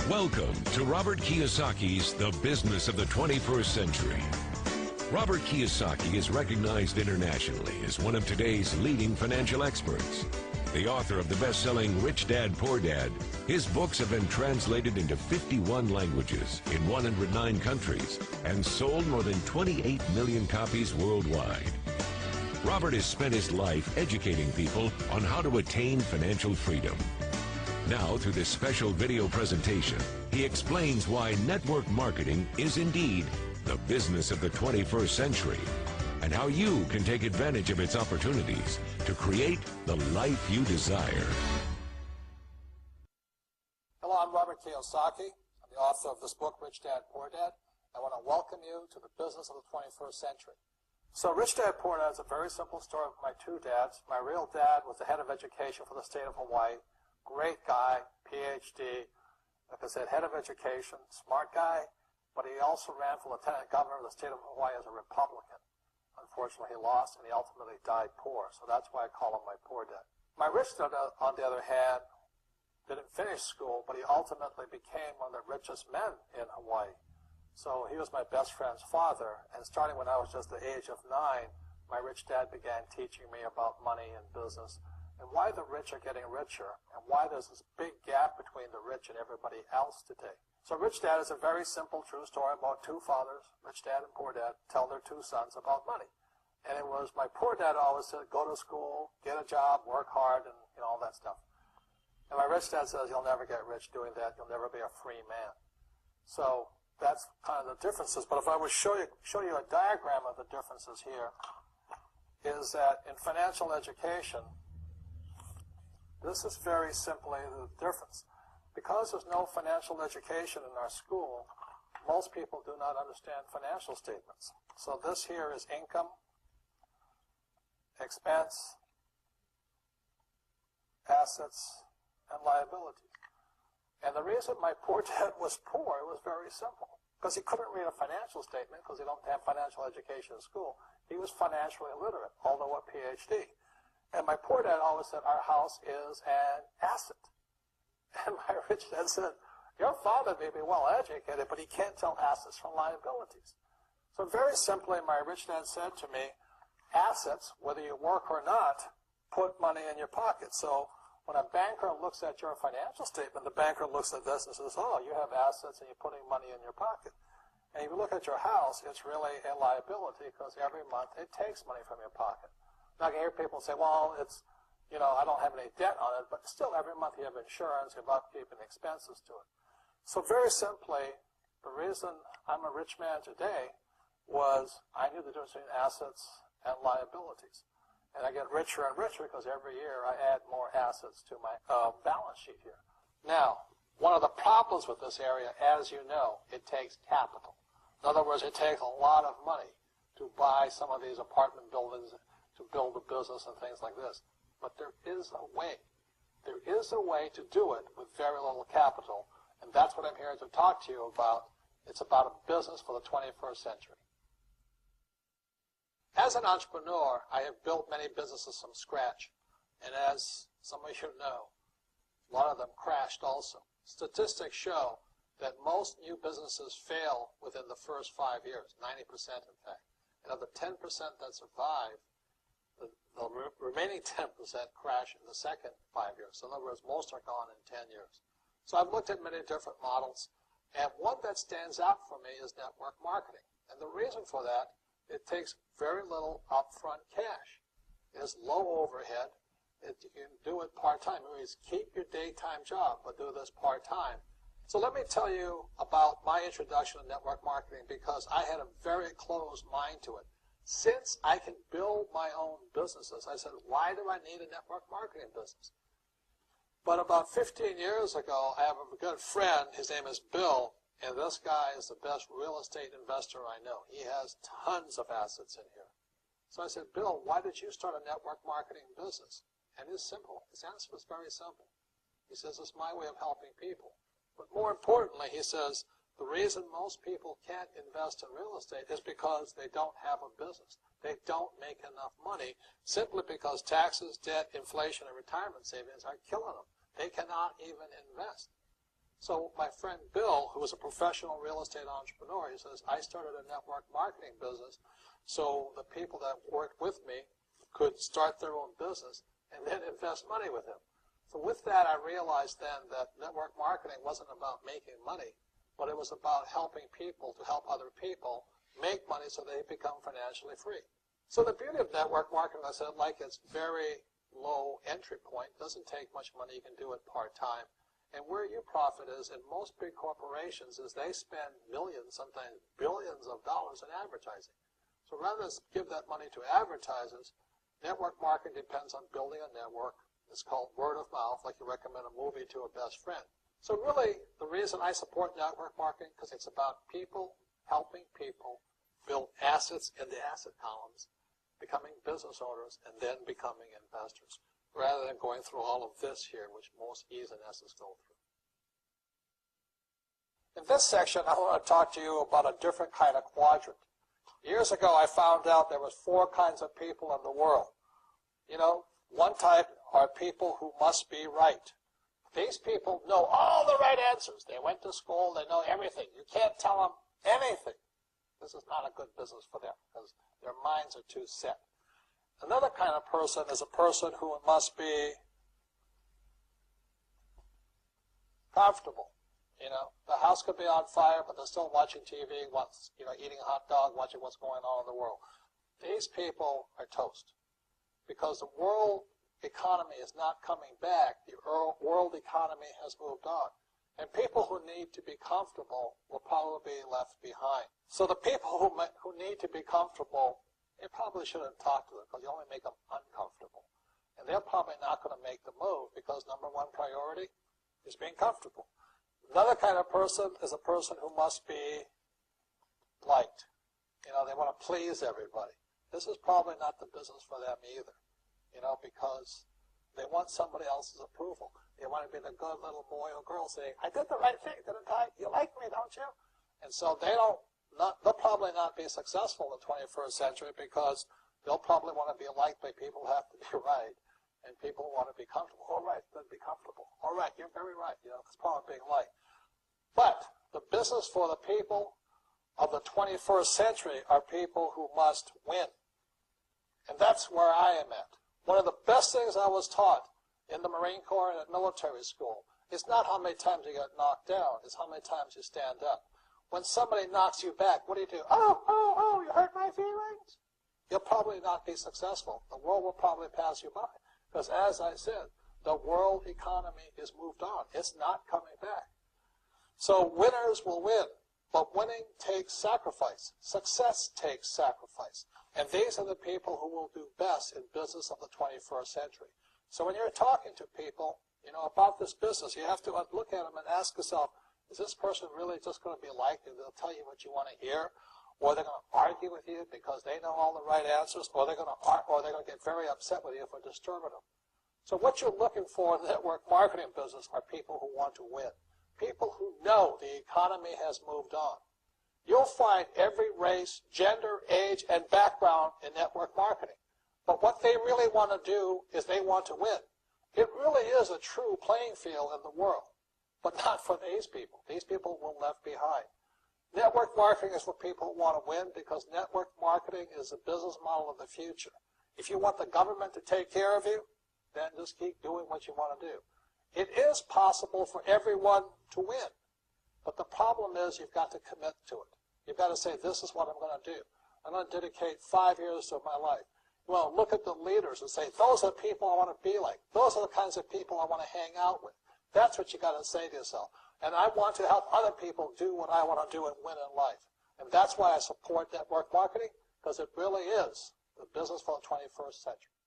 Welcome to Robert Kiyosaki's The Business of the 21st Century. Robert Kiyosaki is recognized internationally as one of today's leading financial experts. The author of the best-selling Rich Dad, Poor Dad, his books have been translated into 51 languages in 109 countries and sold more than 28 million copies worldwide. Robert has spent his life educating people on how to attain financial freedom. Now, through this special video presentation, he explains why network marketing is indeed the business of the 21st century and how you can take advantage of its opportunities to create the life you desire. Hello, I'm Robert Kiyosaki. I'm the author of this book, Rich Dad, Poor Dad. I want to welcome you to the business of the 21st century. So Rich Dad, Poor Dad is a very simple story of my two dads. My real dad was the head of education for the state of Hawaii. Great guy, PhD, like I said, head of education, smart guy, but he also ran for lieutenant governor of the state of Hawaii as a Republican. Unfortunately, he lost, and he ultimately died poor, so that's why I call him my poor dad. My rich dad, on the other hand, didn't finish school, but he ultimately became one of the richest men in Hawaii. So he was my best friend's father, and starting when I was just the age of 9, my rich dad began teaching me about money and business, and why the rich are getting richer, and why there's this big gap between the rich and everybody else today. So Rich Dad is a very simple, true story about two fathers, Rich Dad and Poor Dad, tell their two sons about money. And it was my poor dad always said, go to school, get a job, work hard, and all that stuff. And my rich dad says, you'll never get rich doing that, you'll never be a free man. So that's kind of the differences. But if I would show you a diagram of the differences here, is that in financial education, this is very simply the difference. Because there's no financial education in our school, most people do not understand financial statements. So this here is income, expense, assets, and liabilities. And the reason my poor dad was poor, it was very simple. Because he couldn't read a financial statement because he don't have financial education in school. He was financially illiterate, although a PhD. And my poor dad always said, our house is an asset. And my rich dad said, your father may be well educated, but he can't tell assets from liabilities. So very simply, my rich dad said to me, assets, whether you work or not, put money in your pocket. So when a banker looks at your financial statement, the banker looks at this and says, oh, you have assets and you're putting money in your pocket. And if you look at your house, it's really a liability because every month it takes money from your pocket. Now, I can hear people say, well, it's, I don't have any debt on it, but still every month you have insurance, you have upkeep and expenses to it. So very simply, the reason I'm a rich man today was I knew the difference between assets and liabilities. And I get richer and richer because every year I add more assets to my balance sheet here. Now, one of the problems with this area, as you know, it takes capital. In other words, it takes a lot of money to buy some of these apartment buildings, to build a business and things like this. But there is a way. There is a way to do it with very little capital, and that's what I'm here to talk to you about. It's about a business for the 21st century. As an entrepreneur, I have built many businesses from scratch, and as some of you know, a lot of them crashed also. Statistics show that most new businesses fail within the first 5 years, 90% in fact. And of the 10% that survive, the remaining 10% crash in the second 5 years. So in other words, most are gone in 10 years. So I've looked at many different models, and one that stands out for me is network marketing. And the reason for that, it takes very little upfront cash. It is low overhead. You can do it part-time. It means keep your daytime job, but do this part-time. So let me tell you about my introduction to network marketing because I had a very closed mind to it. Since I can build my own businesses, I said, why do I need a network marketing business? But about 15 years ago, I have a good friend, his name is Bill, and this guy is the best real estate investor I know. He has tons of assets in here. So I said, Bill, why did you start a network marketing business? And it's simple. His answer was very simple. He says, it's my way of helping people. But more importantly, he says, the reason most people can't invest in real estate is because they don't have a business. They don't make enough money simply because taxes, debt, inflation, and retirement savings are killing them. They cannot even invest. So my friend Bill, who was a professional real estate entrepreneur, he says, I started a network marketing business so the people that worked with me could start their own business and then invest money with him. So with that, I realized then that network marketing wasn't about making money, but it was about helping people to help other people make money so they become financially free. So the beauty of network marketing, I said, like it's very low entry point, doesn't take much money, you can do it part-time. And where you profit is in most big corporations is they spend millions, sometimes billions of dollars in advertising. So rather than give that money to advertisers, network marketing depends on building a network. It's called word of mouth, like you recommend a movie to a best friend. So really, the reason I support network marketing, because it's about people helping people build assets in the asset columns, becoming business owners, and then becoming investors, rather than going through all of this here, which most E's and S's go through. In this section, I want to talk to you about a different kind of quadrant. Years ago, I found out there was 4 kinds of people in the world. You know, one type are people who must be right. These people know all the right answers. They went to school, they know everything. You can't tell them anything. This is not a good business for them because their minds are too set. Another kind of person is a person who must be comfortable. You know, the house could be on fire, but they're still watching TV, eating a hot dog, watching what's going on in the world. These people are toast because the world economy is not coming back. The world economy has moved on. And people who need to be comfortable will probably be left behind. So the people who need to be comfortable, you probably shouldn't talk to them because you only make them uncomfortable. And they're probably not going to make the move because number 1 priority is being comfortable. Another kind of person is a person who must be liked. You know, they want to please everybody. This is probably not the business for them either, you know, because they want somebody else's approval. They want to be the good little boy or girl saying, I did the right thing, didn't I? You like me, don't you? And so they'll probably not be successful in the 21st century because they'll probably want to be liked by people who have to be right. And people who want to be comfortable. All right, then be comfortable. All right, you're very right. You know, it's part of being liked. But the business for the people of the 21st century are people who must win. And that's where I am at. One of the best things I was taught in the Marine Corps and at military school is not how many times you get knocked down, it's how many times you stand up. When somebody knocks you back, what do? Oh, you hurt my feelings? You'll probably not be successful. The world will probably pass you by. Because as I said, the world economy is moved on. It's not coming back. So winners will win. But winning takes sacrifice. Success takes sacrifice. And these are the people who will do best in business of the 21st century. So when you're talking to people, you know, about this business, you have to look at them and ask yourself, is this person really just going to be liked and they'll tell you what you want to hear? Or they're going to argue with you because they know all the right answers, or they're going to get very upset with you for disturbing them. So what you're looking for in the network marketing business are people who want to win. People who know the economy has moved on. You'll find every race, gender, age, and background in network marketing. But what they really want to do is they want to win. It really is a true playing field in the world, but not for these people. These people will be left behind. Network marketing is for people who want to win because network marketing is the business model of the future. If you want the government to take care of you, then just keep doing what you want to do. It is possible for everyone to win, but the problem is you've got to commit to it. You've got to say, this is what I'm going to do. I'm going to dedicate 5 years of my life. Well, look at the leaders and say, those are the people I want to be like. Those are the kinds of people I want to hang out with. That's what you got to say to yourself. And I want to help other people do what I want to do and win in life. And that's why I support network marketing, because it really is the business for the 21st century.